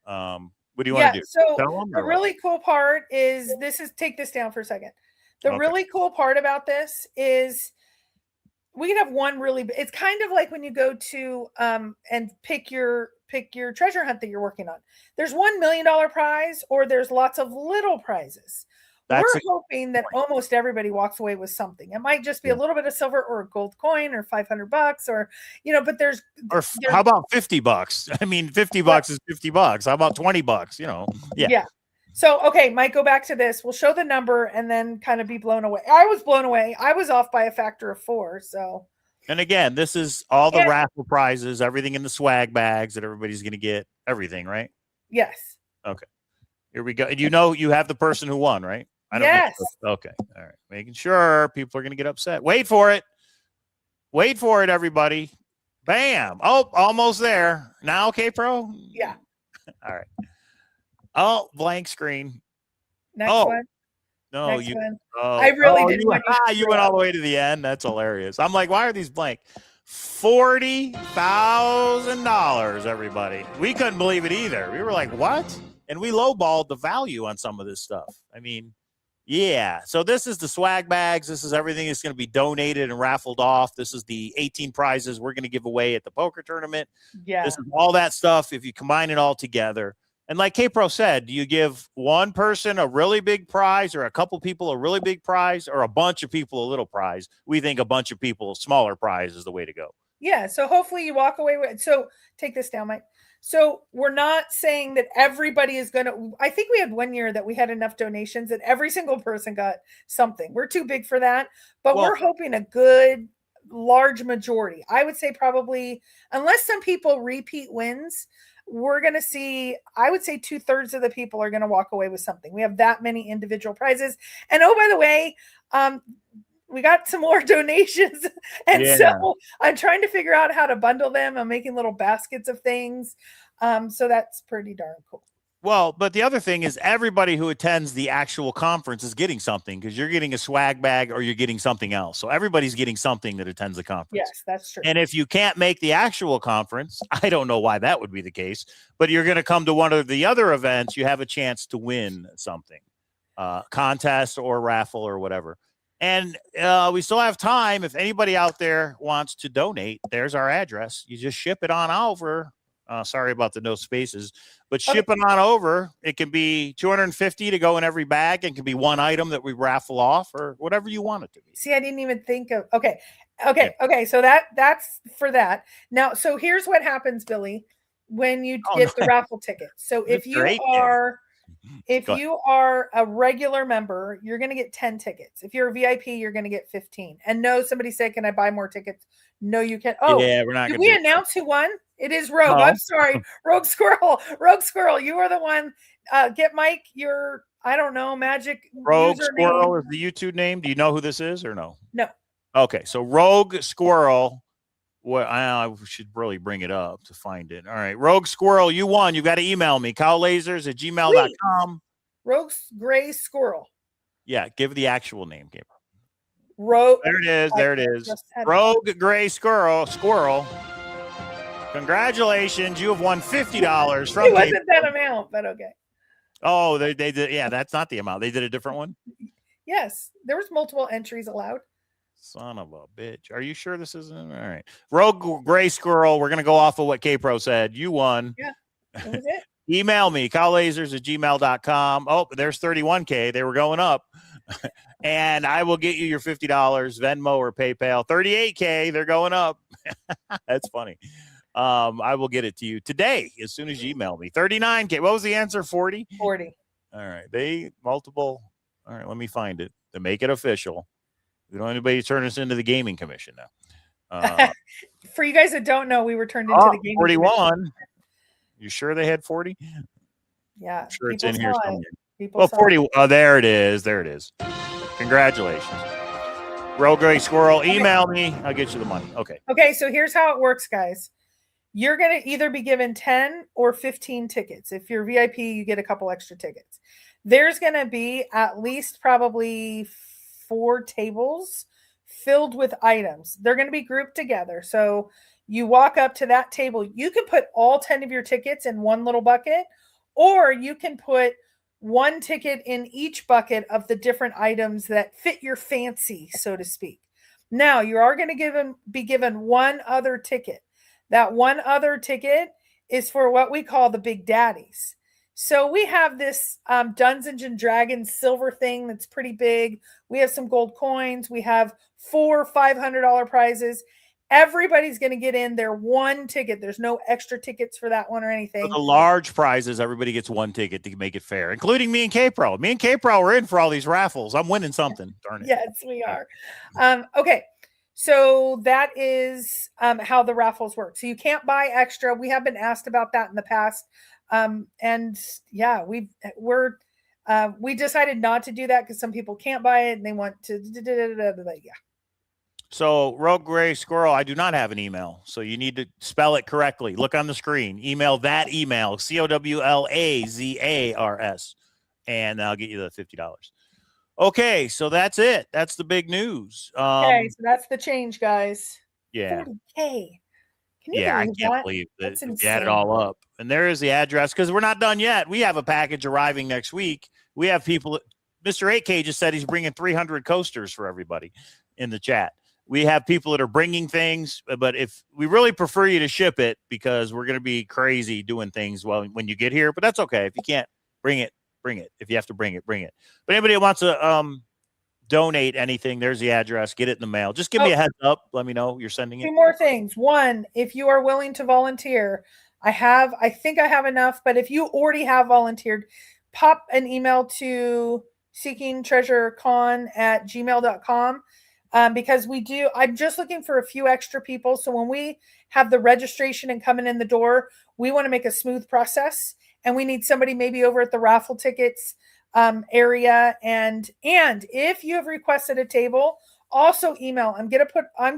What do you want to do? So the really cool part is take this down for a second. The really cool part about this is we can have one it's kind of like when you go to and pick your treasure hunt that you're working on. There's $1 million prize or there's lots of little prizes. We're hoping that almost everybody walks away with something. It might just be a little bit of silver or a gold coin or $500 or, but there's how about $50? I mean, $50 is $50. How about $20? Yeah. So, okay, Mike, go back to this. We'll show the number and then kind of be blown away. I was blown away. I was off by a factor of 4. So, and again, this is all the raffle prizes, everything in the swag bags that everybody's going to get, everything, right? Yes. Okay. Here we go. You have the person who won, right? Yes. Okay. All right. Making sure people are going to get upset. Wait for it. Wait for it, everybody. Bam. Oh, almost there. Now, K-Pro? Yeah. All right. Oh, blank screen. Next one. No, Next one. I really didn't want you went all the way to the end. That's hilarious. I'm like, why are these blank? $40,000, everybody. We couldn't believe it either. We were like, what? And we lowballed the value on some of this stuff. I mean, yeah. So this is the swag bags. This is everything that's going to be donated and raffled off. This is the 18 prizes we're going to give away at the poker tournament. Yeah. This is all that stuff. If you combine it all together. And like K-Pro said, do you give one person a really big prize or a couple people a really big prize or a bunch of people a little prize? We think a bunch of people, a smaller prize is the way to go. Yeah. So hopefully you walk away with it. So take this down, Mike. So we're not saying that everybody is going to, I think we had one year that we had enough donations that every single person got something. We're too big for that, but we're hoping a good large majority. I would say probably, unless some people repeat wins, we're going to see, I would say 2/3 of the people are going to walk away with something. We have that many individual prizes. And oh, by the way, we got some more donations. And so I'm trying to figure out how to bundle them. I'm making little baskets of things. So that's pretty darn cool. Well, but the other thing is everybody who attends the actual conference is getting something because you're getting a swag bag or you're getting something else. So everybody's getting something that attends the conference. Yes, that's true. And if you can't make the actual conference, I don't know why that would be the case, but you're going to come to one of the other events, you have a chance to win something, contest or raffle or whatever. And we still have time. If anybody out there wants to donate, there's our address. You just ship it on over. Sorry about the no spaces, but ship it on over. It can be $250 to go in every bag. It can be one item that we raffle off or whatever you want it to be. See, I didn't even think of, okay. So that's for that. Now, so here's what happens, Billy, when you get the raffle ticket. So if you are If Go ahead. you are a regular member, you're going to get 10 tickets. If you're a VIP, you're going to get 15. And no, somebody said, can I buy more tickets? No, you can't. Oh, Yeah, we're not did going we to announce who won? It is Rogue. No. I'm sorry. Rogue Squirrel. Rogue Squirrel. You are the one. Get Mike your, I don't know, magic Rogue username. Squirrel is the YouTube name. Do you know who this is or no? No. Okay, so Rogue Squirrel. Well, I should really bring it up to find it. All right, Rogue Squirrel, you won. You got to email me, cowlazars@gmail.com. Rogue Gray Squirrel. Yeah, give the actual name, Gabriel. Rogue. There it is. There it is. Rogue Gray Squirrel. Congratulations, you have won $50 from. It wasn't that amount, but okay. Oh, they did. Yeah, that's not the amount. They did a different one. Yes, there was multiple entries allowed. Son of a bitch. Are you sure this isn't? All right. Rogue Gray Squirrel. We're going to go off of what K-Pro said. You won. Yeah, that was it. Email me, cowlazars@gmail.com. Oh, there's 31K. They were going up. And I will get you your $50, Venmo or PayPal. 38K. They're going up. That's funny. I will get it to you today as soon as you email me. 39K. What was the answer? 40? 40. All right. They multiple. All right. Let me find it to make it official. We don't want anybody turn us into the gaming commission now. For you guys that don't know, we were turned into the gaming 41. commission. You sure they had 40? Yeah. I'm sure it's people in here saw it. somewhere. People Well, saw 40. it. Oh, there it is. There it is. Congratulations. Rogue Gray Squirrel, email me. I'll get you the money. Okay. Okay, so here's how it works, guys. You're going to either be given 10 or 15 tickets. If you're VIP, you get a couple extra tickets. There's going to be at least probably 4 tables filled with items. They're going to be grouped together. So you walk up to that table. You can put all 10 of your tickets in one little bucket, or you can put one ticket in each bucket of the different items that fit your fancy, so to speak. Now, you are going to be given one other ticket. That one other ticket is for what we call the Big Daddies. So we have this Dungeons and Dragons silver thing that's pretty big. We have some gold coins. We have 4 $500 prizes. Everybody's going to get in their one ticket. There's no extra tickets for that one or anything. For the large prizes, everybody gets one ticket to make it fair, including me and K-Pro. Me and K-Pro are in for all these raffles. I'm winning something. Darn it. Yes, we are. Okay. So that is how the raffles work. So you can't buy extra. We have been asked about that in the past. And yeah, we decided not to do that because some people can't buy it and they want to, yeah. So Rogue Gray Squirrel, I do not have an email. So you need to spell it correctly. Look on the screen, email that email, COWLAZARS, and I'll get you the $50. Okay. So that's it. That's the big news. Okay. So that's the change, guys. Yeah. 40K. Yeah, I can't believe that you add it all up. And there is the address because we're not done yet. We have a package arriving next week. We have people. Mr. 8K just said he's bringing 300 coasters for everybody in the chat. We have people that are bringing things, but if we really prefer you to ship it because we're going to be crazy doing things when you get here. But that's okay. If you can't bring it, bring it. If you have to bring it, bring it. But anybody that wants to donate anything, there's the address. Get it in the mail. Just give me a heads up. Let me know you're sending it. 2 more things. One, if you are willing to volunteer, I think I have enough, but if you already have volunteered, pop an email to seekingtreasurecon@gmail.com because I'm just looking for a few extra people. So when we have the registration and coming in the door, we want to make a smooth process, and we need somebody maybe over at the raffle tickets area. And if you have requested a table, also email. I'm going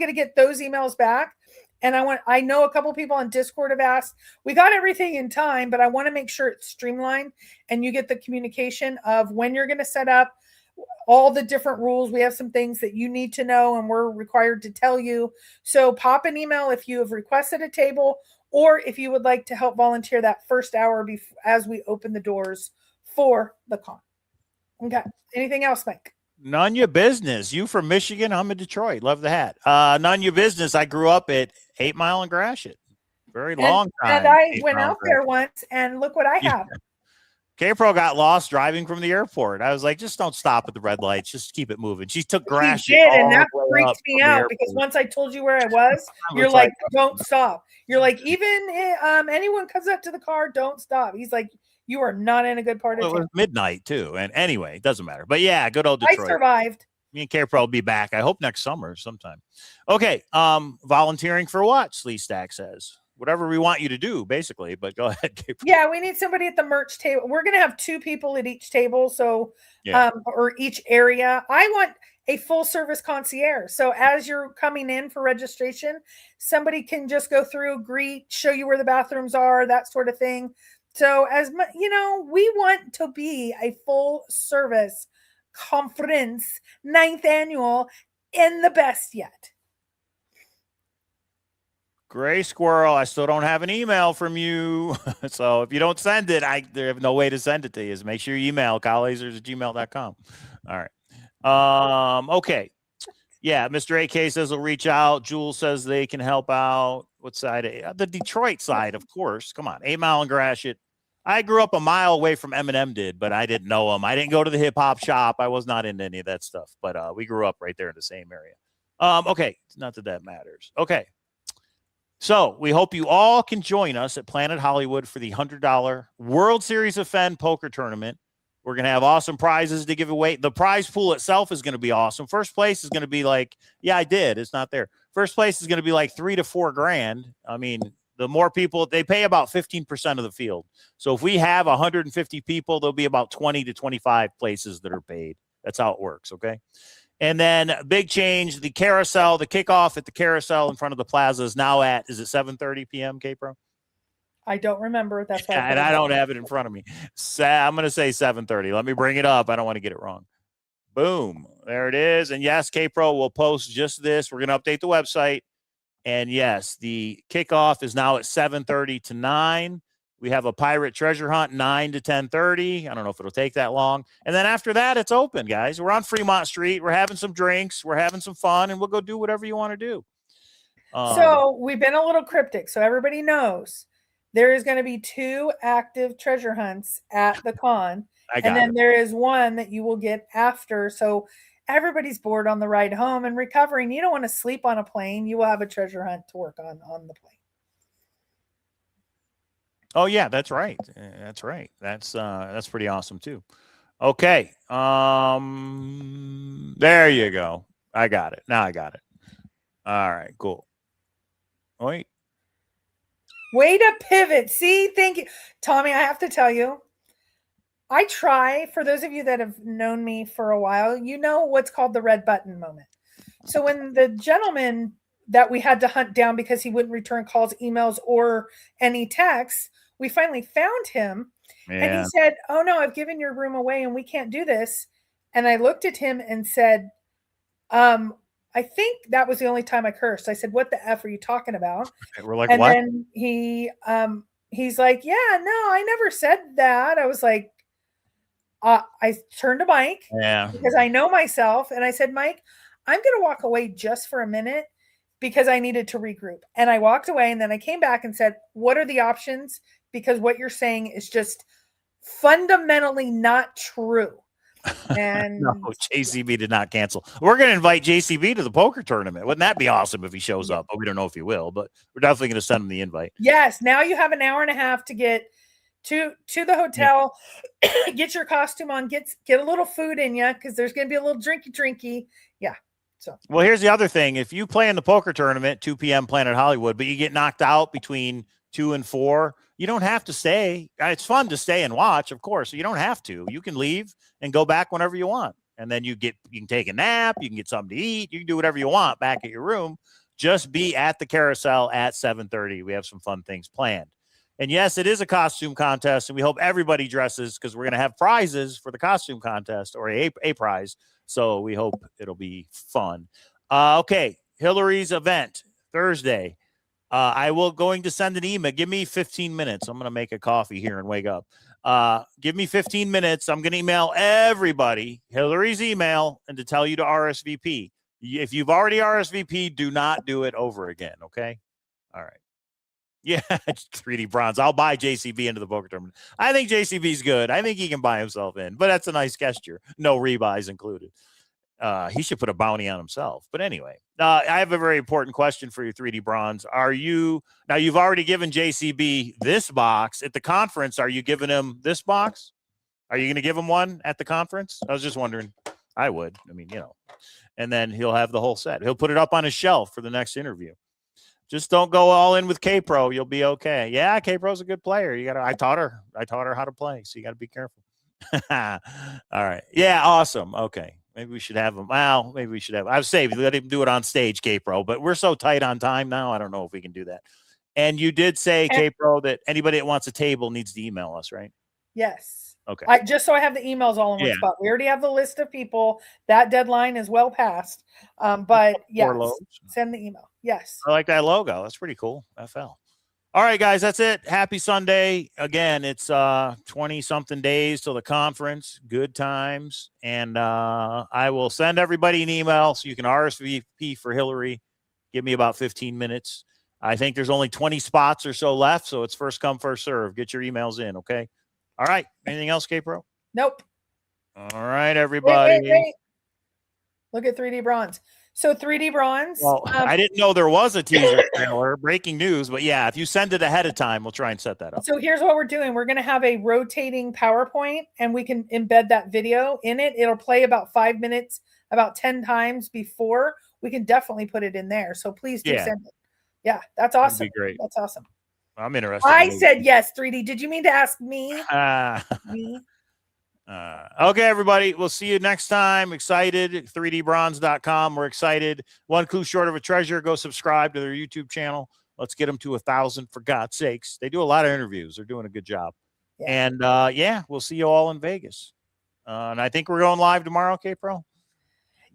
to get those emails back. And I know a couple people on Discord have asked. We got everything in time, but I want to make sure it's streamlined and you get the communication of when you're going to set up, all the different rules. We have some things that you need to know and we're required to tell you. So pop an email if you have requested a table or if you would like to help volunteer that first hour as we open the doors for the con. Okay. Anything else, Mike? None your business. You from Michigan? I'm in Detroit. Love the hat. None your business. I grew up at 8 Mile and Gratiot. Very long time. And I went out there once and look what I have. K-Pro got lost driving from the airport. I was like, just don't stop at the red lights. Just keep it moving. She took Gratiot. She did, and that freaked me out because once I told you where I was, you're like, don't stop. You're like, even anyone comes up to the car, don't stop. He's like, You are not in a good part of Well, it town. was midnight too. And anyway, it doesn't matter. But yeah, good old I Detroit. survived. Me and K-Pro will be back. I hope next summer sometime. Okay. Volunteering for what? Slee Stack says. Whatever we want you to do, basically. But go ahead, K-Pro. Yeah, we need somebody at the merch table. We're gonna have 2 people at each table, so Yeah. or each area. I want a full service concierge. So as you're coming in for registration, somebody can just go through, greet, show you where the bathrooms are, that sort of thing. So as you know, we want to be a full service conference, 9th annual, in the best yet. Gray Squirrel, I still don't have an email from you. So if you don't send it, I have no way to send it to you. So make sure you email cowlazars@gmail.com. All right. Okay. Yeah, Mr. AK says he'll reach out. Jules says they can help out. What side? The Detroit side, of course. Come on, 8 Mile and Gratiot. I grew up a mile away from Eminem did, but I didn't know him. I didn't go to the hip hop shop. I was not into any of that stuff, but we grew up right there in the same area. Okay, not that matters. Okay. So we hope you all can join us at Planet Hollywood for the $100 World Series of Fen poker tournament. We're going to have awesome prizes to give away. The prize pool itself is going to be awesome. First place is going to be like, yeah, I did. It's not there. First place is going to be like $3 to $4 grand. I mean, the more people, they pay about 15% of the field. So if we have 150 people, there'll be about 20 to 25 places that are paid. That's how it works. Okay. And then big change, the carousel, the kickoff at the carousel in front of the plaza is now at, is it 7:30 p.m., K-Pro? I don't remember. That's why. And I don't have it in front of me. I'm going to say 7:30. Let me bring it up. I don't want to get it wrong. Boom. There it is. And yes, K-Pro will post just this. We're going to update the website. And yes, the kickoff is now at 7:30 to 9. We have a pirate treasure hunt 9 to 10:30. I don't know if it'll take that long. And then after that, it's open, guys. We're on Fremont Street. We're having some drinks. We're having some fun, and we'll go do whatever you want to do. So we've been a little cryptic, so everybody knows there is going to be 2 active treasure hunts at the con, and then there is one that you will get after. So everybody's bored on the ride home and recovering. You don't want to sleep on a plane. You will have a treasure hunt to work on the plane. Oh yeah, that's right. That's right. That's pretty awesome too. Okay. There you go. I got it. Now I got it. All right, cool. Wait. Way to pivot. See, thank you. Tommy, I have to tell you, I try, for those of you that have known me for a while, you know what's called the red button moment. So when the gentleman that we had to hunt down because he wouldn't return calls, emails, or any texts, we finally found him. Yeah. And he said, "Oh no, I've given your room away and we can't do this." And I looked at him and said, I think that was the only time I cursed. I said, "What the F are you talking about?" We're like, and what? then he's like, "Yeah, no, I never said that." I was like, I turned to Mike because I know myself. And I said, "Mike, I'm going to walk away just for a minute because I needed to regroup." And I walked away, and then I came back and said, "What are the options? Because what you're saying is just fundamentally not true." And no, JCB did not cancel. We're going to invite JCB to the poker tournament. Wouldn't that be awesome if he shows up? But we don't know if he will, but we're definitely going to send him the invite. Yes. Now you have an hour and a half to get to the hotel, get your costume on, get a little food in you, because there's going to be a little drinky. Yeah. So, well, here's the other thing. If you play in the poker tournament, 2 p.m. Planet Hollywood, but you get knocked out between 2 and 4, you don't have to stay. It's fun to stay and watch, of course. So you don't have to. You can leave and go back whenever you want. And then you can take a nap. You can get something to eat. You can do whatever you want back at your room. Just be at the carousel at 7:30. We have some fun things planned. And yes, it is a costume contest, and we hope everybody dresses because we're going to have prizes for the costume contest, or a prize. So we hope it'll be fun. Okay, Hillary's event Thursday. I will going to send an email. Give me 15 minutes. I'm going to make a coffee here and wake up. Give me 15 minutes. I'm going to email everybody Hillary's email and to tell you to RSVP. If you've already RSVP, do not do it over again. Okay. All right. Yeah. 3D bronze. I'll buy JCB into the poker tournament. I think JCB's good. I think he can buy himself in, but that's a nice gesture. No rebuys included. He should put a bounty on himself. But anyway, I have a very important question for your 3D bronze. Now you've already given JCB this box at the conference. Are you giving him this box? Are you going to give him one at the conference? I was just wondering. I would. I mean, and then he'll have the whole set. He'll put it up on his shelf for the next interview. Just don't go all in with K-Pro. You'll be okay. Yeah, K-Pro's a good player. I taught her how to play. So you got to be careful. All right. Yeah. Awesome. Okay. Maybe we should have him. Well, maybe we should have. I've saved. Let him do it on stage, K-Pro. But we're so tight on time now. I don't know if we can do that. And you did say, K-Pro, that anybody that wants a table needs to email us, right? Yes. Okay. Just so I have the emails all in one spot. We already have the list of people. That deadline is well past. But yeah, send the email. Yes. I like that logo. That's pretty cool. FL. All right, guys, that's it. Happy Sunday. Again, it's 20-something days till the conference. Good times. And I will send everybody an email so you can RSVP for Hillary. Give me about 15 minutes. I think there's only 20 spots or so left, so it's first come, first serve. Get your emails in, okay? All right. Anything else, K-Pro? Nope. All right, everybody. Wait. Look at 3D bronze. So 3D bronze. Well, I didn't know there was a teaser trailer. Breaking news, but yeah, if you send it ahead of time, we'll try and set that up. So here's what we're doing. We're going to have a rotating PowerPoint, and we can embed that video in it. It'll play about 5 minutes, about 10 times before. We can definitely put it in there. So please do send it. Yeah, that's awesome. That'd be great. That's awesome. I'm interested. I said yes, 3D. Did you mean to ask me? Me? Okay, everybody. We'll see you next time. Excited. 3dbronze.com. We're excited. One clue short of a treasure. Go subscribe to their YouTube channel. Let's get them to 1,000 for God's sakes. They do a lot of interviews. They're doing a good job. Yeah. And we'll see you all in Vegas. And I think we're going live tomorrow, K-Pro.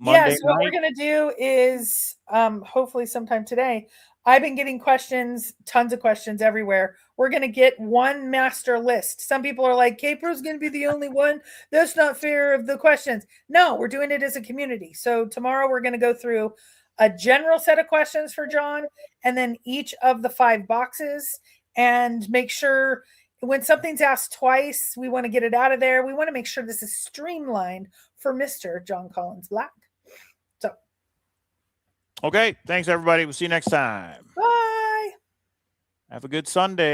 Yes, what we're going to do is hopefully sometime today. I've been getting questions, tons of questions everywhere. We're going to get one master list. Some people are like, K-Pro's going to be the only one. That's not fair of the questions. No, we're doing it as a community. So tomorrow we're going to go through a general set of questions for John and then each of the 5 boxes and make sure when something's asked twice, we want to get it out of there. We want to make sure this is streamlined for Mr. John Collins Black. So. Okay. Thanks, everybody. We'll see you next time. Bye. Have a good Sunday.